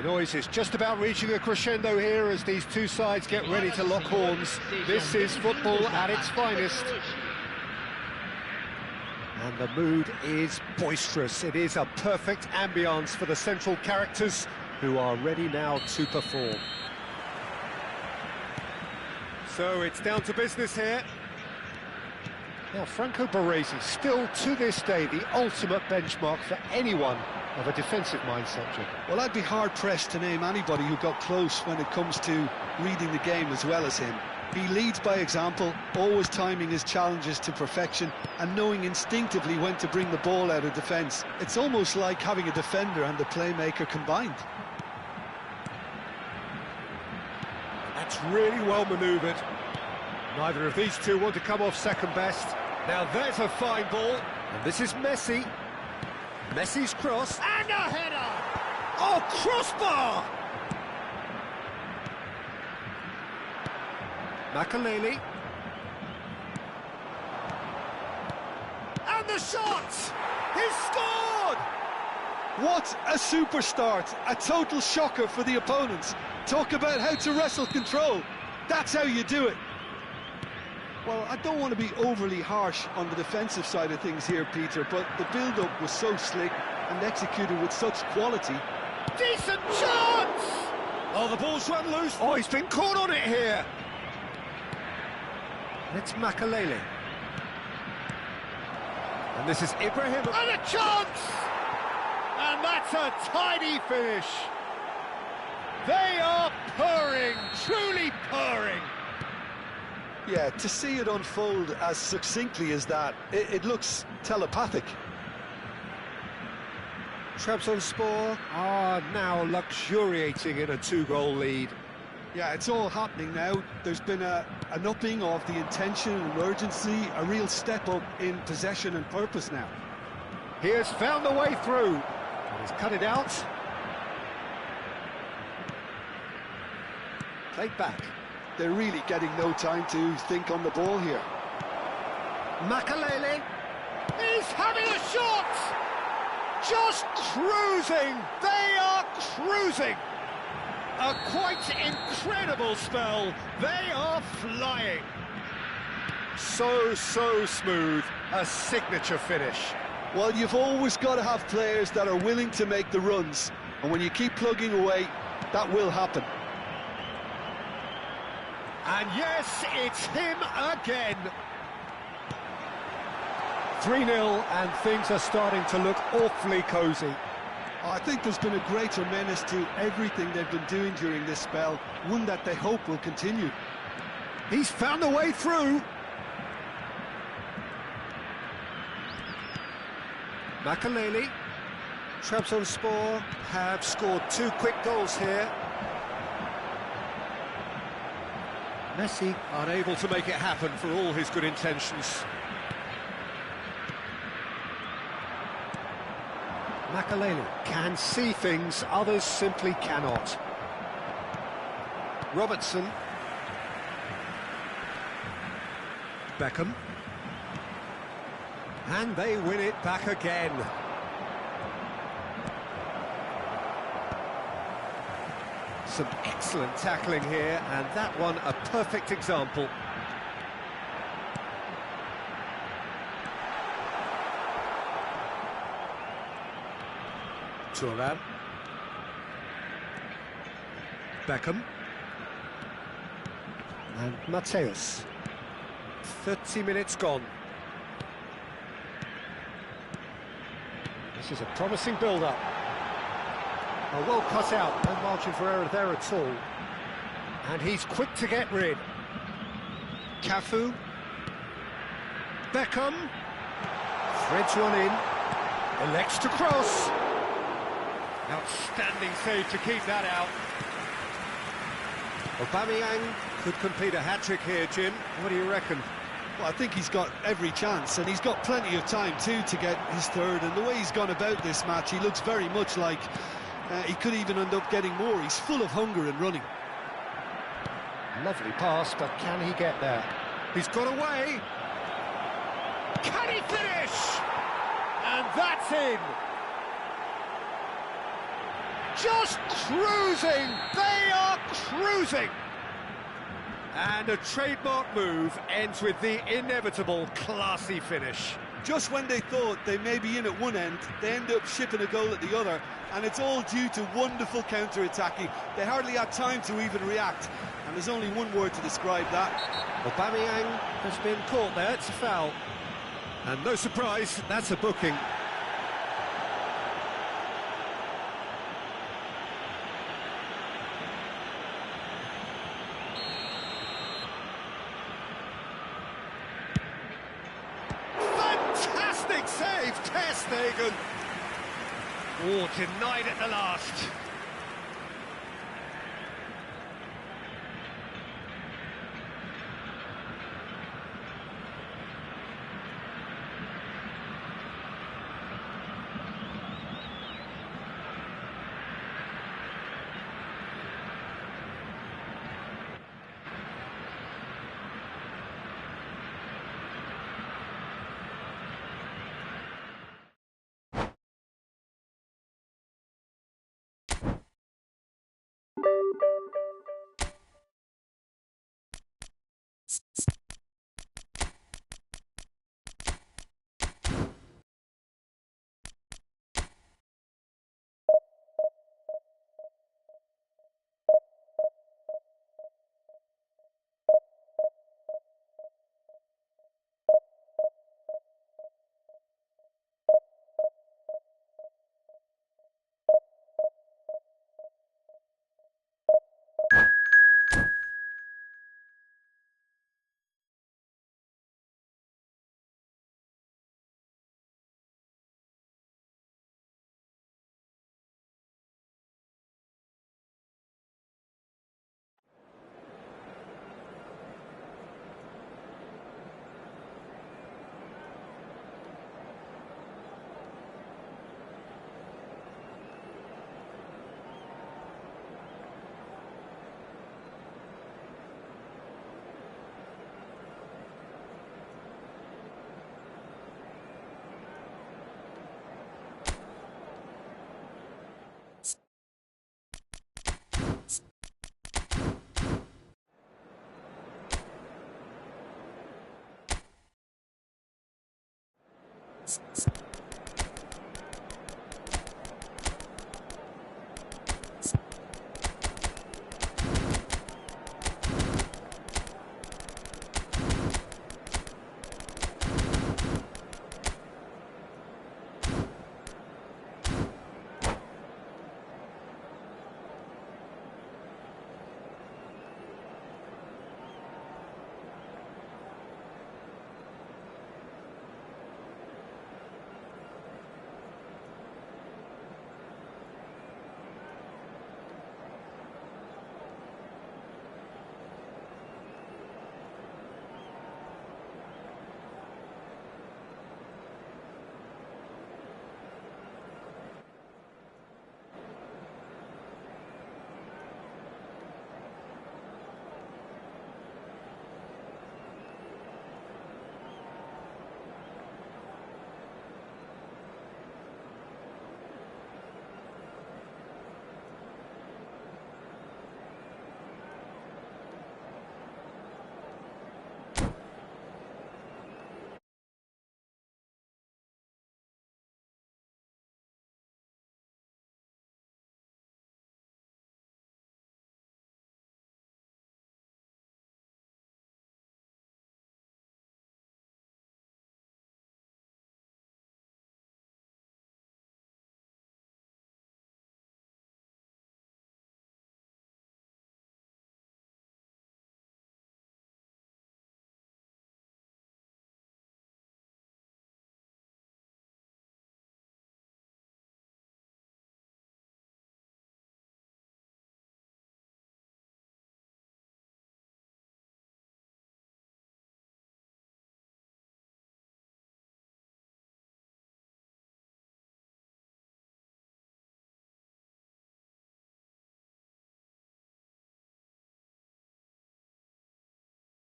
The noise is just about reaching a crescendo here as these two sides get ready to lock horns. This is football at its finest. And the mood is boisterous. It is a perfect ambience for the central characters who are ready now to perform. So it's down to business here. Now, Franco Baresi, still to this day, the ultimate benchmark for anyone of a defensive mindset, Jim. Well, I'd be hard-pressed to name anybody who got close when it comes to reading the game as well as him. He leads by example, always timing his challenges to perfection and knowing instinctively when to bring the ball out of defence. It's almost like having a defender and a playmaker combined. That's really well manoeuvred. Neither of these two want to come off second best. Now there's a fine ball, and this is Messi. Messi's cross, and a header! Oh, crossbar! Makaleli. And the shot! He's scored! What a super start! A total shocker for the opponents. Talk about how to wrestle control. That's how you do it. Well, I don't want to be overly harsh on the defensive side of things here, Peter, but the build-up was so slick and executed with such quality. Decent chance! Oh, the ball's run loose. Oh, he's been caught on it here. It's Makaleli. And this is Ibrahim. And a chance! And that's a tidy finish. They are purring, truly purring. Yeah, to see it unfold as succinctly as that, it looks telepathic. Trabzonspor are now luxuriating in a two-goal lead. Yeah, it's all happening now. There's been an upping of the intention and urgency, a real step up in possession and purpose now. He has found the way through. He's cut it out. Played back. They're really getting no time to think on the ball here. Makaleli. He's having a shot! Just cruising! They are cruising! A quite incredible spell. They are flying. So smooth. A signature finish. Well, you've always got to have players that are willing to make the runs. And when you keep plugging away, that will happen. And yes, it's him again. 3-0, and things are starting to look awfully cosy. I think there's been a greater menace to everything they've been doing during this spell, one that they hope will continue. He's found a way through. Makaleli. Trabzonspor have scored 2 quick goals here. Messi unable to make it happen for all his good intentions. Makaleli can see things others simply cannot. Robertson. Beckham. And they win it back again. Some excellent tackling here, and that one a perfect example. Thuram. Beckham. And Mateus. 30 minutes gone. This is a promising build-up. Oh, well cut out, no margin for error there at all. And he's quick to get rid. Cafu. Beckham. Threads one in. Elects to cross. Outstanding save to keep that out. Aubameyang could complete a hat-trick here, Jim. What do you reckon? Well, I think he's got every chance, and he's got plenty of time too to get his third. And the way he's gone about this match, he looks very much like he could even end up getting more. He's full of hunger and running. Lovely pass, but can he get there? He's got away. Can he finish? And that's in. just cruising! They are cruising! And a trademark move ends with the inevitable classy finish. Just when they thought they may be in at one end, they end up shipping a goal at the other, and it's all due to wonderful counter-attacking. They hardly had time to even react, and there's only one word to describe that. Aubameyang has been caught there, it's a foul. And no surprise, that's a booking. Fantastic save, Ter Stegen. Oh, denied at the last.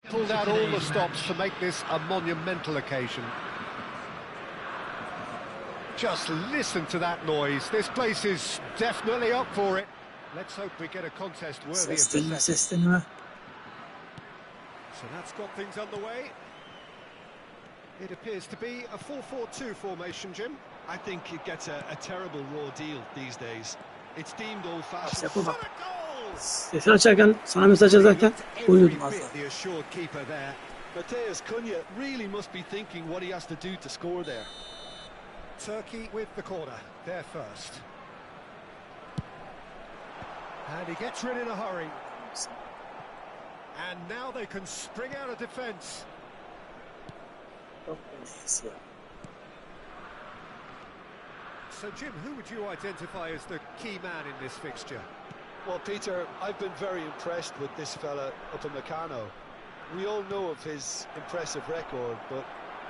Pulled out all the stops to make this a monumental occasion. Just listen to that noise. This place is definitely up for it. Let's hope we get a contest worthy of the second. So that's got things underway. It appears to be a 4-4-2 formation, Jim. I think it gets a terrible raw deal these days. It's deemed old-fashioned. Sesi açarken sana mesaj yazarken oynuyordum az daha. The assured keeper there. Mateus Cunha really must be thinking what he has to do to score there. Turkey with the corner, there first. And he gets rid in a hurry. And now they can spring out of defence. So, Jim, who would you identify as the key man in this fixture? Well, Peter, I've been very impressed with this fella up in Meccano. We all know of his impressive record, but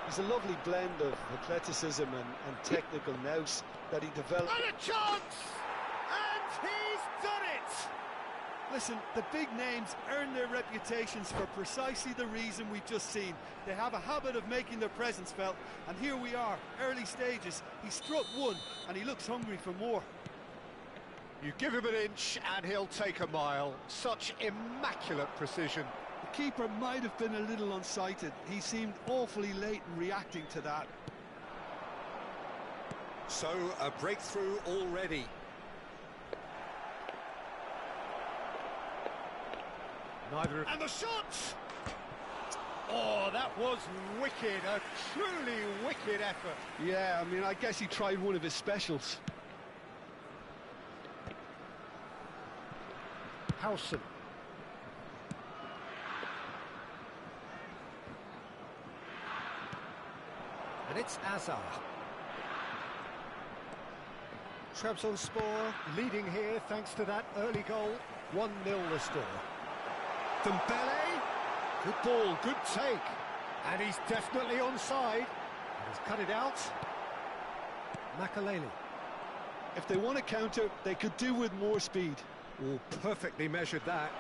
he's a lovely blend of athleticism and technical nous that he developed. And a chance! And he's done it! Listen, the big names earn their reputations for precisely the reason we've just seen. They have a habit of making their presence felt, and here we are, early stages. He struck one, and he looks hungry for more. You give him an inch, and he'll take a mile. Such immaculate precision. The keeper might have been a little unsighted. He seemed awfully late in reacting to that. So, a breakthrough already. And the shot! Oh, that was wicked, a truly wicked effort. Yeah, I mean, I guess he tried one of his specials. Howson. And it's Azar. Trabzonspor leading here thanks to that early goal. 1-0 the score. Dembele, good ball, good take, and he's definitely onside. And he's cut it out. Makaleli. If they want to counter, they could do with more speed. Oh, perfectly measured that.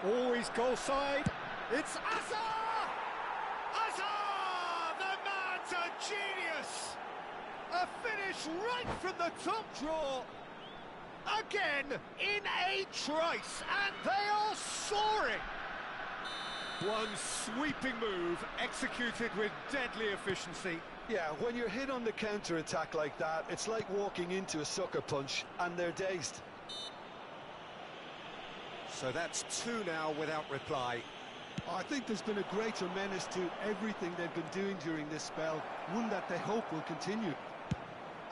Always goal side. It's Azar! Azar! The man's a genius! A finish right from the top draw. Again, in a trice, and they are soaring. One sweeping move, executed with deadly efficiency. Yeah, when you're hit on the counter-attack like that, it's like walking into a sucker punch, and they're dazed. So that's 2 now without reply. I think there's been a greater menace to everything they've been doing during this spell, one that they hope will continue.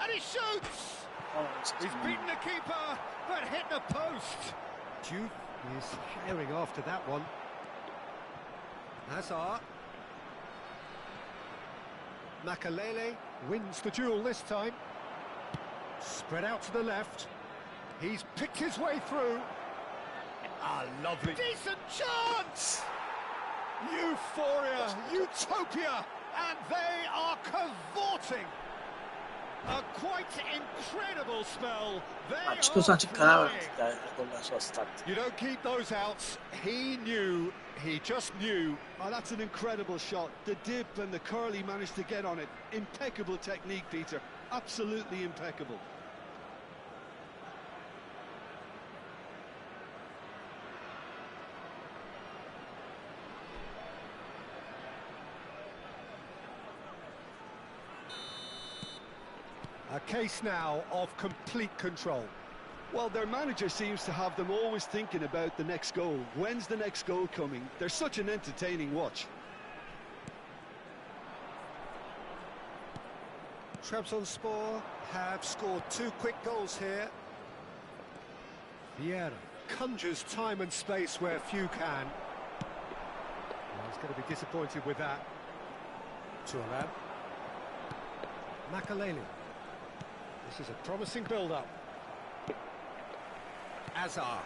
And he shoots! He's beaten the keeper, but hit the post. Juve is herring after that one. Hazard. Makalele wins the duel this time. Spread out to the left. He's picked his way through. Ah, lovely. Decent chance! Euphoria, utopia, and they are cavorting. A quite incredible spell. Çıkıyorsan çık karar verdik yani golden sonra start. You don't keep those outs. He just knew. Oh, that's an incredible shot. The dip and the curl he managed to get on it. Impeccable technique, Peter. Absolutely impeccable. A case now of complete control. Well, their manager seems to have them always thinking about the next goal. When's the next goal coming? They're such an entertaining watch. Trabzonspor have scored 2 quick goals here. Vieira conjures time and space where few can. Well, he's going to be disappointed with that. Turan. Makaleli. This is a promising build-up. Azar.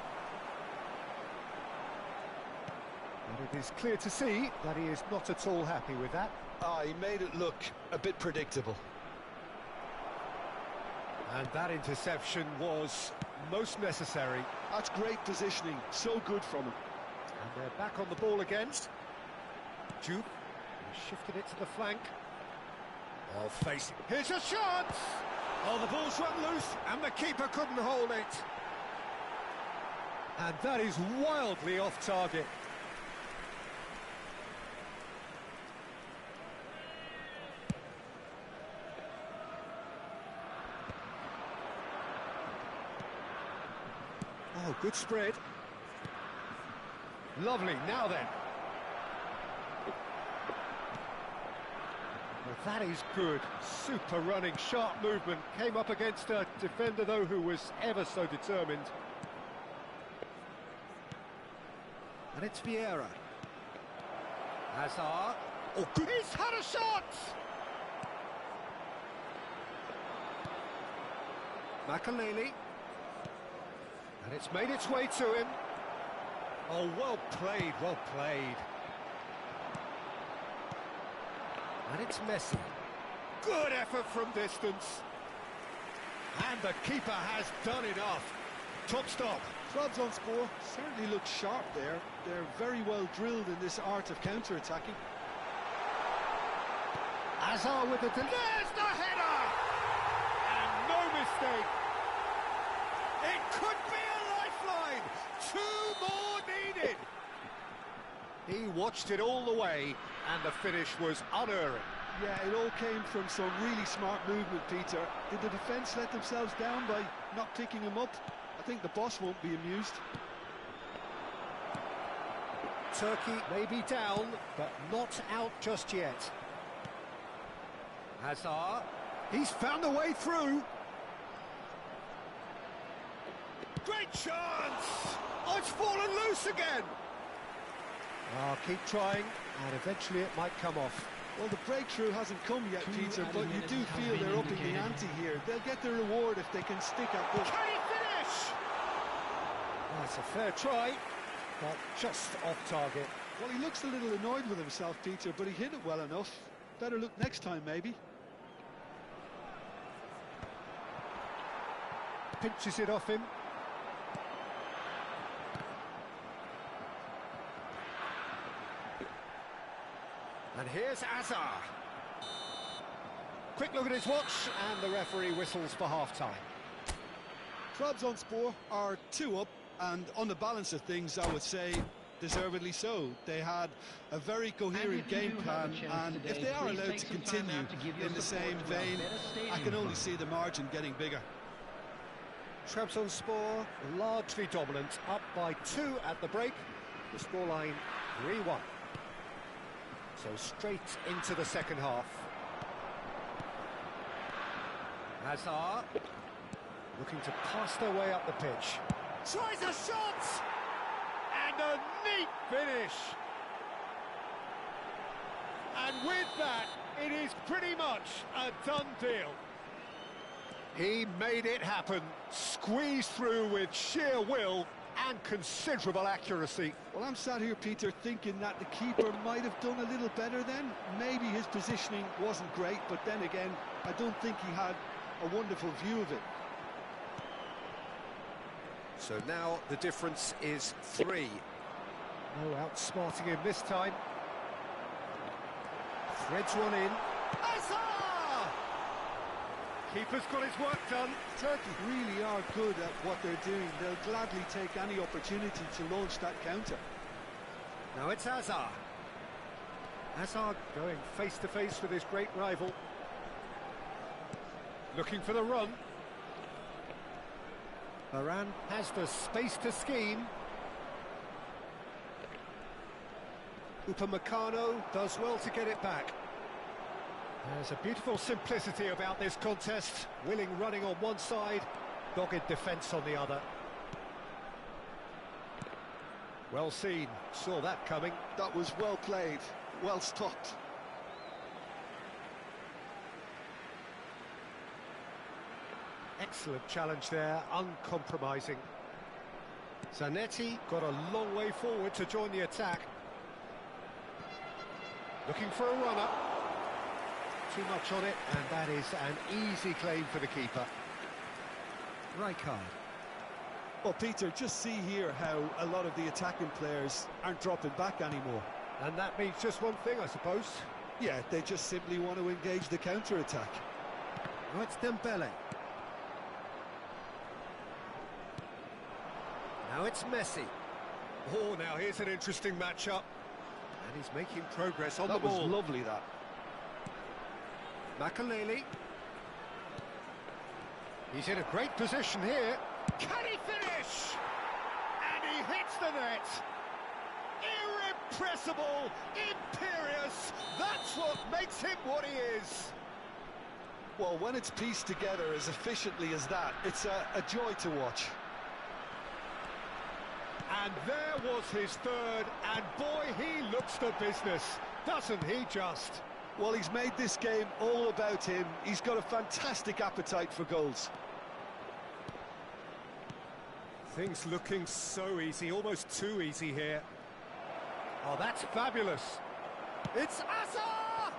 And it is clear to see that he is not at all happy with that. He made it look a bit predictable. And that interception was most necessary. That's great positioning, so good from him. And they're back on the ball again. Juve shifted it to the flank. Oh, facing. Here's a shot! Oh, the ball's run loose, and the keeper couldn't hold it. And that is wildly off target. Oh, good spread. Lovely, now then. Well, that is good. Super running, sharp movement. Came up against a defender, though, who was ever so determined. And it's Vieira. Hazard. Oh, good. He's had a shot! Makaleli. And it's made its way to him. Oh, well played, well played. And it's Messi. Good effort from distance. And the keeper has done enough. Top stop. Trabzonspor certainly look sharp there. They're very well drilled in this art of counter-attacking. Hazard with the... There's the header! And no mistake. It could be a lifeline. 2 more needed. He watched it all the way, and the finish was unerring. Yeah, it all came from some really smart movement, Peter. Did the defence let themselves down by not picking him up? I think the boss won't be amused. Turkey may be down, but not out just yet. Hazard. He's found a way through. Great chance! Oh, it's fallen loose again! Oh, keep trying, and eventually it might come off. Well, the breakthrough hasn't come yet, Peter, but you do feel they're upping the ante here. They'll get their reward if they can stick at this. Can he finish? That's a fair try, but just off target. Well, he looks a little annoyed with himself, Peter, but he hit it well enough. Better look next time, maybe. Pinches it off him. And here's Hazard. Quick look at his watch, and the referee whistles for half-time. Trabzonspor are 2 up, and on the balance of things, I would say deservedly so. They had a very coherent game plan, and if they are allowed to continue in the same vein, I can only see the margin getting bigger. Trabzonspor largely dominant, up by 2 at the break. The scoreline 3-1. So straight into the second half. Hazard looking to pass their way up the pitch. Tries a shot! And a neat finish! And with that, it is pretty much a done deal. He made it happen, squeezed through with sheer will and considerable accuracy. Well, I'm sat here, Peter, thinking that the keeper might have done a little better then. Maybe his positioning wasn't great, but then again, I don't think he had a wonderful view of it. So now the difference is 3. No outsmarting him this time. Threads one in. Hazard! Keeper's got his work done. Turkey really are good at what they're doing. They'll gladly take any opportunity to launch that counter. Now it's Hazard. Hazard going face-to-face with his great rival. Looking for the run. Varane has the space to scheme. Upamecano does well to get it back. There's a beautiful simplicity about this contest. Willing running on one side, dogged defence on the other. Well seen, saw that coming. That was well played, well stopped. Excellent challenge there, uncompromising. Zanetti got a long way forward to join the attack. Looking for a runner. Too much on it, and that is an easy claim for the keeper. Rijkaard. Well, Peter, just see here how a lot of the attacking players aren't dropping back anymore. And that means just one thing, I suppose. Yeah, they just simply want to engage the counter-attack. Oh, it's Dembele. Now it's Messi. Oh, now here's an interesting matchup. And he's making progress on the ball. That was lovely, that. Makaleli. He's in a great position here. Can he finish? And he hits the net. Irrepressible, imperious. That's what makes him what he is. Well, when it's pieced together as efficiently as that, it's a joy to watch. And there was his third, and boy, he looks the business, doesn't he just? Well, he's made this game all about him. He's got a fantastic appetite for goals. Things looking so easy, almost too easy here. Oh, that's fabulous. It's Hazard!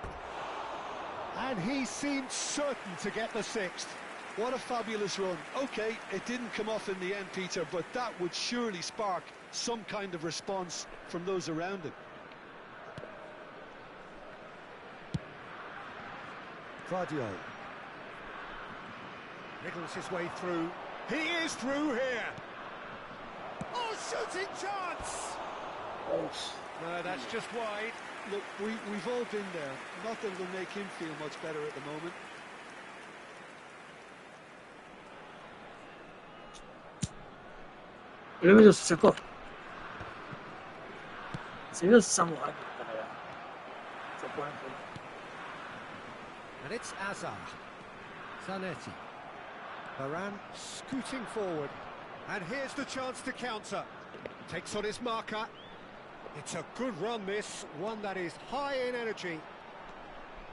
And he seemed certain to get the sixth. What a fabulous run. OK, it didn't come off in the end, Peter, but that would surely spark some kind of response from those around him. Vardio. Wriggles his way through. He is through here. Oh, shooting chance! No, that's just wide. Look, we've all been there. Nothing will make him feel much better at the moment. 이러면서 잠깐. Serious somewhat. And it's Hazard. Zanetti. Varane scooting forward. And here's the chance to counter. Takes on his marker. It's a good run, this. One that is high in energy.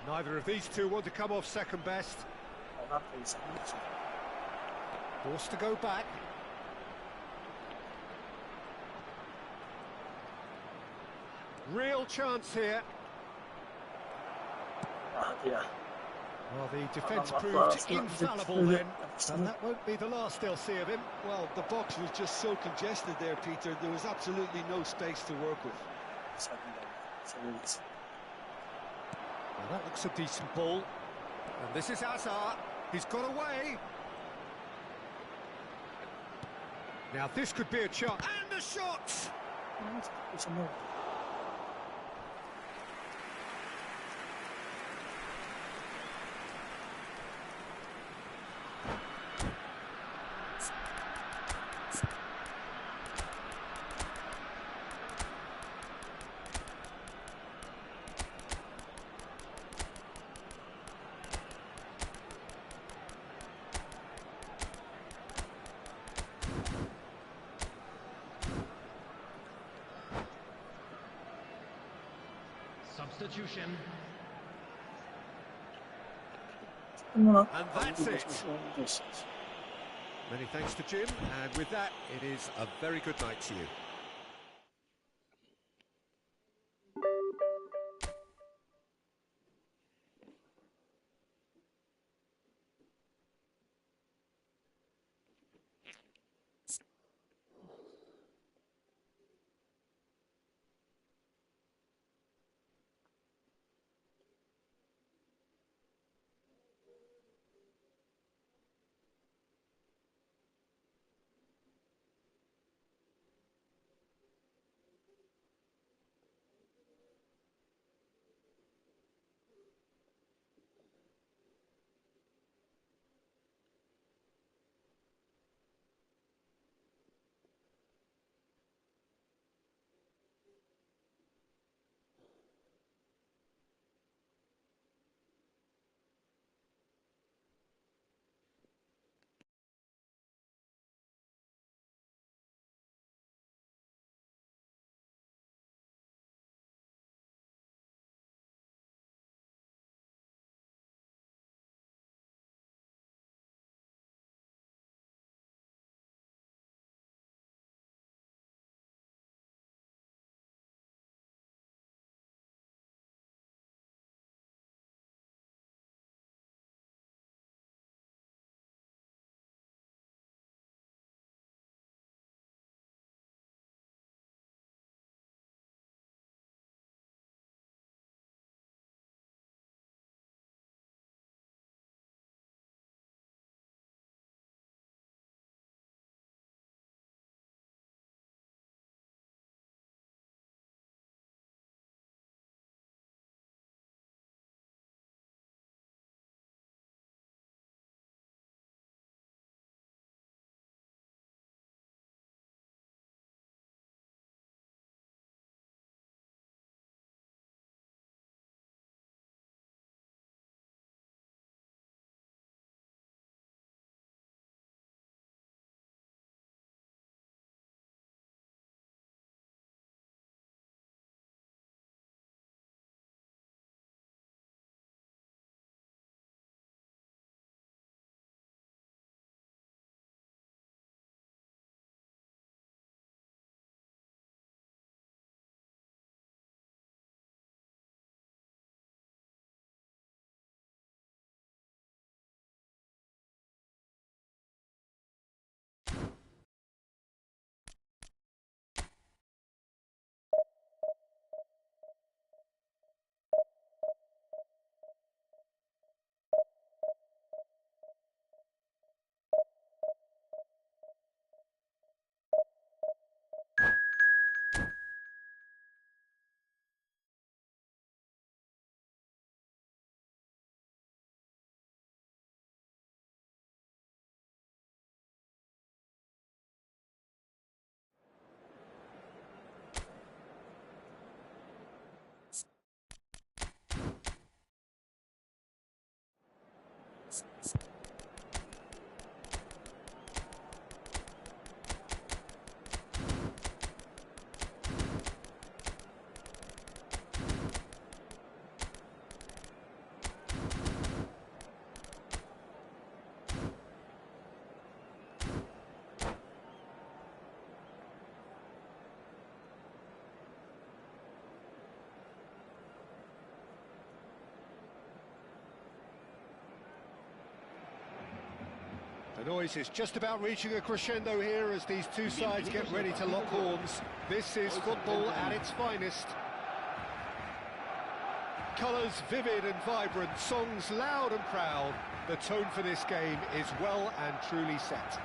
Neither of these two want to come off second best. Forced to go back. Real chance here. Well, the defence proved infallible then, and that won't be the last they'll see of him. Well, the box was just so congested there, Peter. There was absolutely no space to work with. Well, that looks a decent ball. And this is Hazard. He's got away. Now this could be a chance. And the shot! Substitution. And that's it. Many thanks to Jim, and with that, it is a very good night to you. The noise is just about reaching a crescendo here as these two sides get ready to lock horns. This is football at its finest. Colours vivid and vibrant, songs loud and proud. The tone for this game is well and truly set.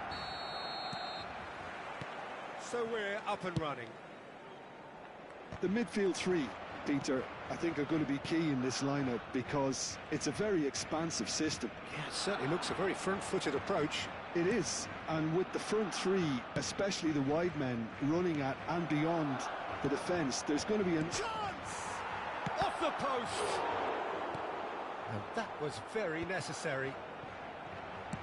So we're up and running. The midfield three, Peter, I think are going to be key in this lineup because it's a very expansive system. Yeah, it certainly looks a very front-footed approach. It is, and with the front three, especially the wide men, running at and beyond the defence, there's going to be a chance! Off the post! And that was very necessary.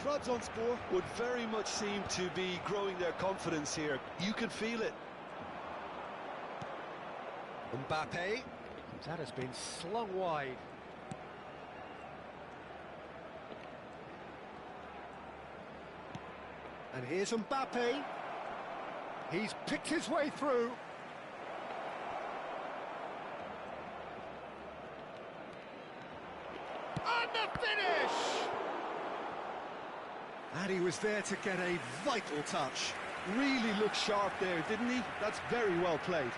Trabzonspor would very much seem to be growing their confidence here. You can feel it. Mbappe, that has been slung wide. And here's Mbappe. He's picked his way through. And the finish! And he was there to get a vital touch. Really looked sharp there, didn't he? That's very well played.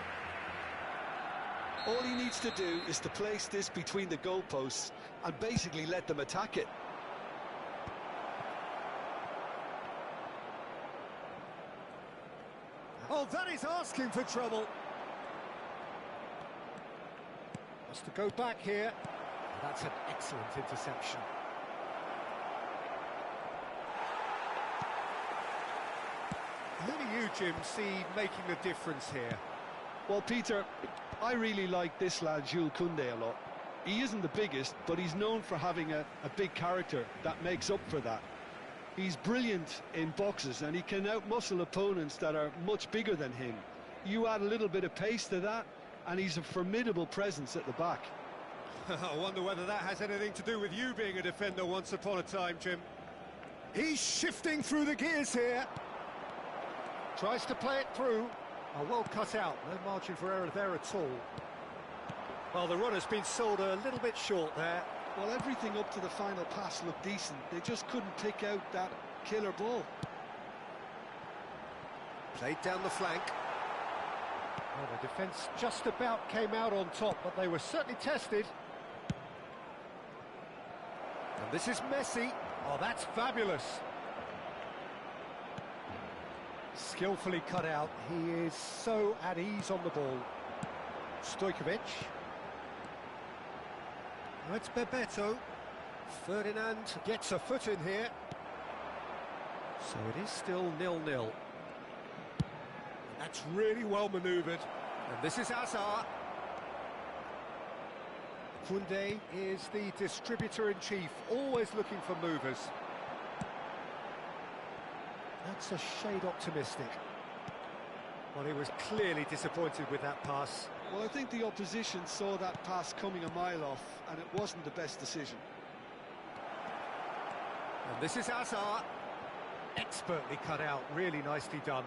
All he needs to do is to place this between the goalposts and basically let them attack it. Oh, that is asking for trouble. Has to go back here. That's an excellent interception. Who do you, Jim, see making the difference here? Well, Peter, I really like this lad, Jules Koundé, a lot. He isn't the biggest, but he's known for having a big character that makes up for that. He's brilliant in boxes, and he can outmuscle opponents that are much bigger than him. You add a little bit of pace to that, and he's a formidable presence at the back. I wonder whether that has anything to do with you being a defender once upon a time, Jim. He's shifting through the gears here. Tries to play it through. Oh, well cut out, no margin for error there at all. Well, the run has been sold a little bit short there. Well, everything up to the final pass looked decent. They just couldn't pick out that killer ball. Played down the flank. Well, the defence just about came out on top, but they were certainly tested. And this is Messi. Oh, that's fabulous. Skillfully cut out. He is so at ease on the ball. Stojkovic. That's Bebeto. Ferdinand gets a foot in here. So it is still 0-0. That's really well manoeuvred. And this is Hazard. Koundé is the distributor-in-chief, always looking for movers. That's a shade optimistic. Well, he was clearly disappointed with that pass. Well, I think the opposition saw that pass coming a mile off, and it wasn't the best decision. And this is Hazard. Expertly cut out, really nicely done.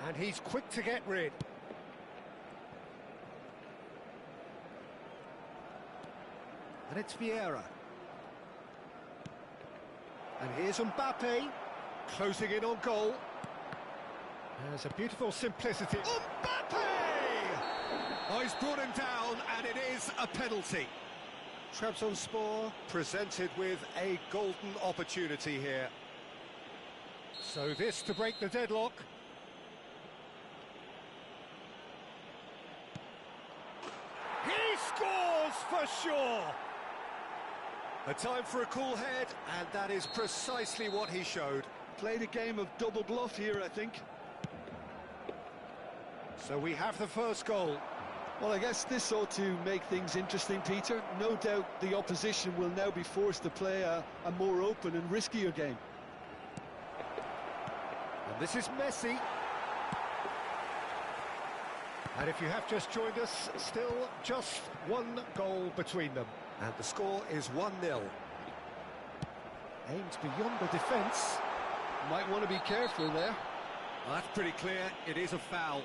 And he's quick to get rid. And it's Vieira. And here's Mbappe, closing in on goal. There's a beautiful simplicity. Mbappe! Oh, he's brought him down, and it is a penalty. Trabzonspor presented with a golden opportunity here. So this to break the deadlock. He scores for sure! A time for a cool head, and that is precisely what he showed. Played a game of double bluff here, I think. So we have the first goal. Well, I guess this ought to make things interesting, Peter. No doubt the opposition will now be forced to play a more open and riskier game. And this is Messi. And if you have just joined us, still just one goal between them. And the score is 1-0. Aimed beyond the defence. Might want to be careful there. Well, that's pretty clear, it is a foul.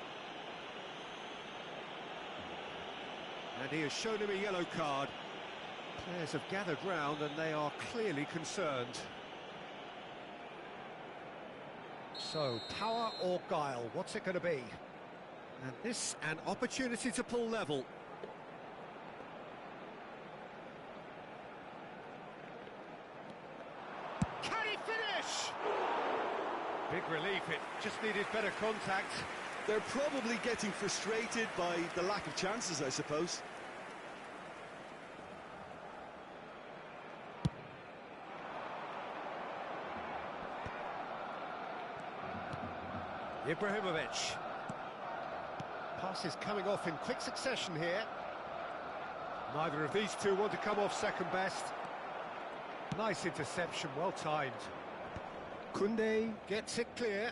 And he has shown him a yellow card. Players have gathered round and they are clearly concerned. So, power or guile, what's it going to be? And this, an opportunity to pull level. Can he finish? Big relief, it just needed better contact. They're probably getting frustrated by the lack of chances, I suppose. Ibrahimovic. Passes coming off in quick succession here. Neither of these two want to come off second best. Nice interception, well timed. Koundé gets it clear.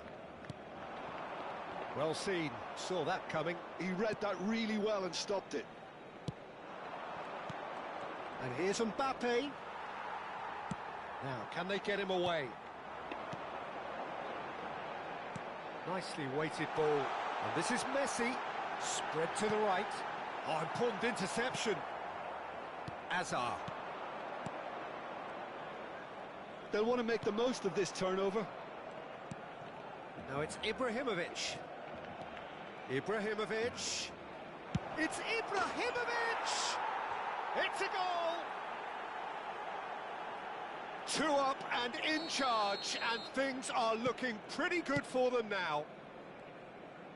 Well seen, saw that coming. He read that really well and stopped it. And here's Mbappe. Now, can they get him away? Nicely weighted ball. And this is Messi. Spread to the right. Oh, important interception. Azar. They'll want to make the most of this turnover. Now it's Ibrahimovic. Ibrahimovic. It's Ibrahimovic! It's a goal! 2 up and in charge, and things are looking pretty good for them now.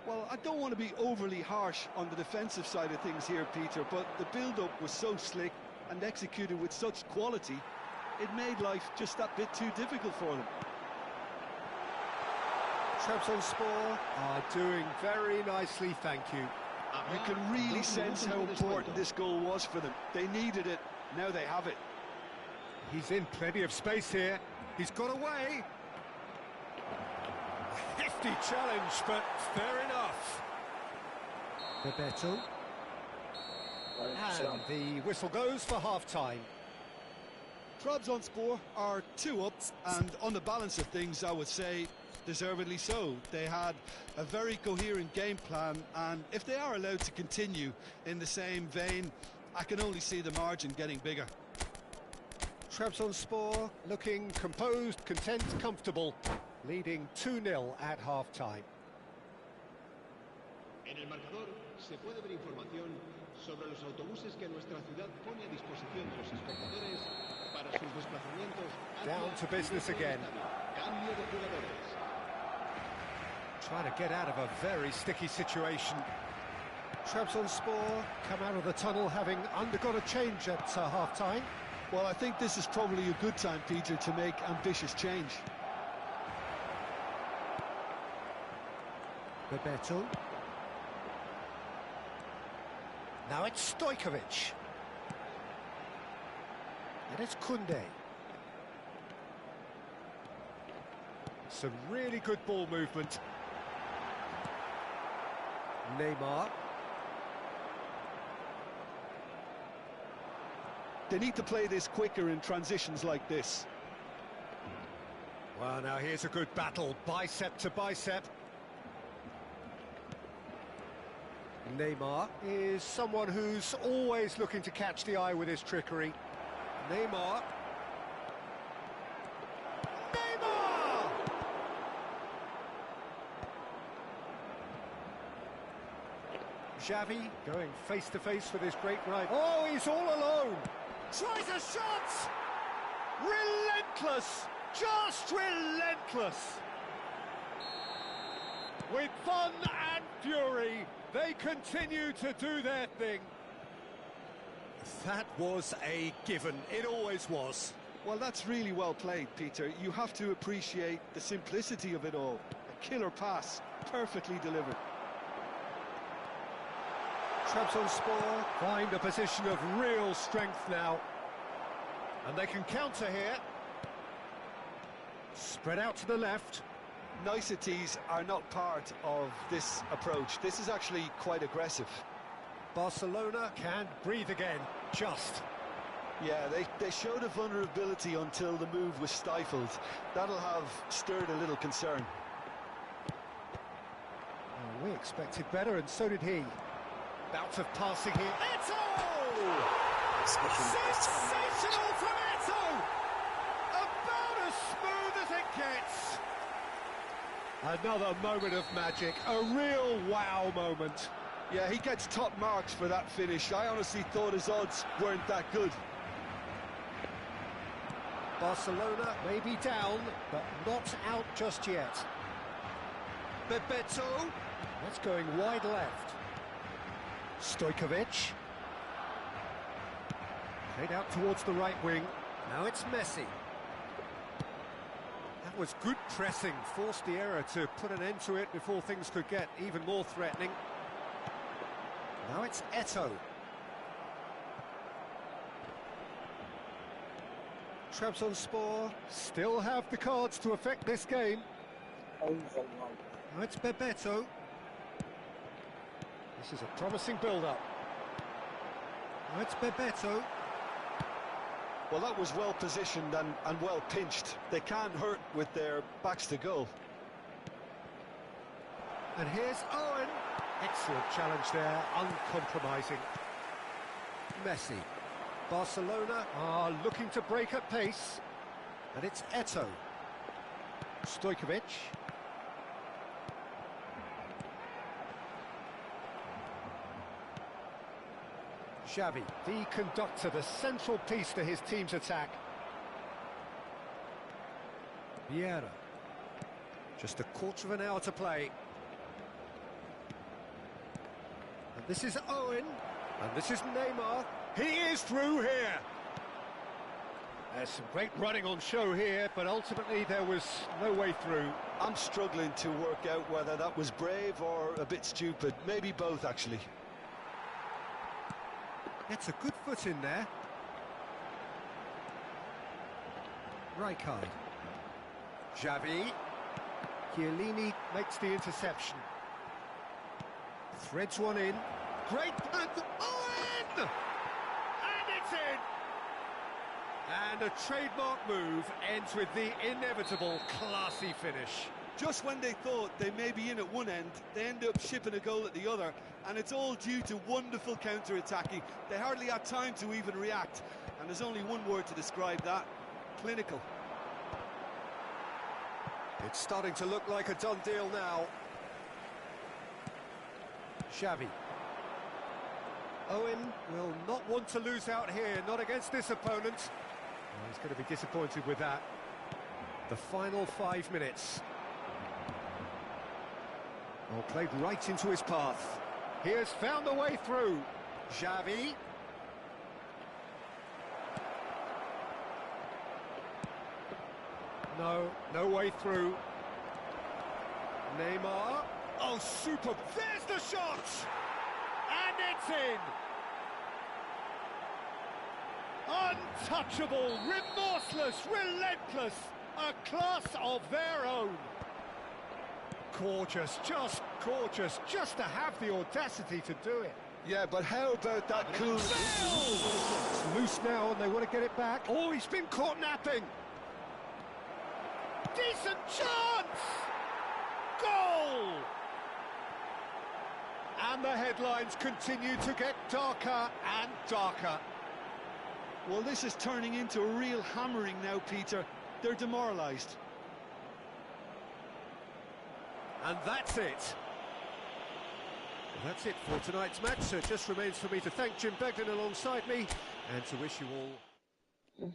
Well, I don't want to be overly harsh on the defensive side of things here, Peter, but the build-up was so slick and executed with such quality, it made life just that bit too difficult for them. Trabzonspor are doing very nicely, thank you. You can really sense how important this goal was for them. They needed it, now they have it. He's in plenty of space here. He's got away. A hefty challenge, but fair enough. Bebeto. And the whistle goes for half-time. Trabzonspor are 2 up, and on the balance of things, I would say deservedly so. They had a very coherent game plan, and if they are allowed to continue in the same vein, I can only see the margin getting bigger. Trabzonspor looking composed, content, comfortable, leading 2-0 at half-time. En el marcador se puede ver información sobre los autobuses que nuestra ciudad pone a disposición de los espectadores para sus desplazamientos. Down to business again. Cambio de jugadores. Trying to get out of a very sticky situation. Trabzonspor come out of the tunnel having undergone a change at half-time. Well, I think this is probably a good time, Peter, to make ambitious change. Bebeto. Now it's Stojkovic. And it's Koundé. Some really good ball movement. Neymar. They need to play this quicker in transitions like this. Well, now here's a good battle, bicep to bicep. Neymar is someone who's always looking to catch the eye with his trickery. Neymar. Neymar! Xavi going face-to-face with his great rival. Oh, he's all alone! Tries a shot! Relentless! Just relentless! With fun and fury, they continue to do their thing. That was a given. It always was. Well, that's really well played, Peter. You have to appreciate the simplicity of it all. A killer pass, perfectly delivered. Trabzonspor find a position of real strength now. And they can counter here. Spread out to the left. Niceties are not part of this approach. This is actually quite aggressive. Barcelona can breathe again, just. Yeah, they showed a vulnerability until the move was stifled. That'll have stirred a little concern. Well, we expected better, and so did he. Bout of passing here. Eto'o! Sensational from Eto'o! About as smooth as it gets. Another moment of magic, a real wow moment. Yeah, he gets top marks for that finish. I honestly thought his odds weren't that good. Barcelona may be down, but not out just yet. Bebeto. That's going wide left. Stojkovic. Played out towards the right wing. Now it's Messi. That was good pressing, forced the error to put an end to it before things could get even more threatening. Now it's Eto'o. Trabzonspor still have the cards to affect this game. Now it's Bebeto. This is a promising build-up. Now it's Bebeto. Well, that was well positioned and well pinched. They can't hurt with their backs to goal. And here's Owen. Excellent challenge there, uncompromising. Messi. Barcelona are looking to break at pace. And it's Eto'o. Stojkovic. Xavi, the conductor, the central piece to his team's attack. Vieira. Just a quarter of an hour to play. And this is Owen. And this is Neymar. He is through here. There's some great running on show here, but ultimately there was no way through. I'm struggling to work out whether that was brave or a bit stupid. Maybe both, actually. Gets a good foot in there. Rijkaard. Xavi. Chiellini makes the interception. Threads one in. Great, and Owen! And it's in! And a trademark move ends with the inevitable classy finish. Just when they thought they may be in at one end, they end up shipping a goal at the other, and it's all due to wonderful counter-attacking. They hardly had time to even react, and there's only one word to describe that: clinical. It's starting to look like a done deal now. Xavi. Owen will not want to lose out here, not against this opponent. Well, he's going to be disappointed with that. The final 5 minutes. Well, played right into his path. He has found a way through. Xavi. No way through. Neymar. Oh, super. There's the shot! And it's in! Untouchable, remorseless, relentless. A class of their own. Gorgeous, just to have the audacity to do it. Yeah, but how about that cool... It's loose now and they want to get it back. Oh, he's been caught napping. Decent chance! Goal! And the headlines continue to get darker and darker. Well, this is turning into a real hammering now, Peter. They're demoralised. And that's it. Well, that's it for tonight's match. So it just remains for me to thank Jim Beglin alongside me and to wish you all...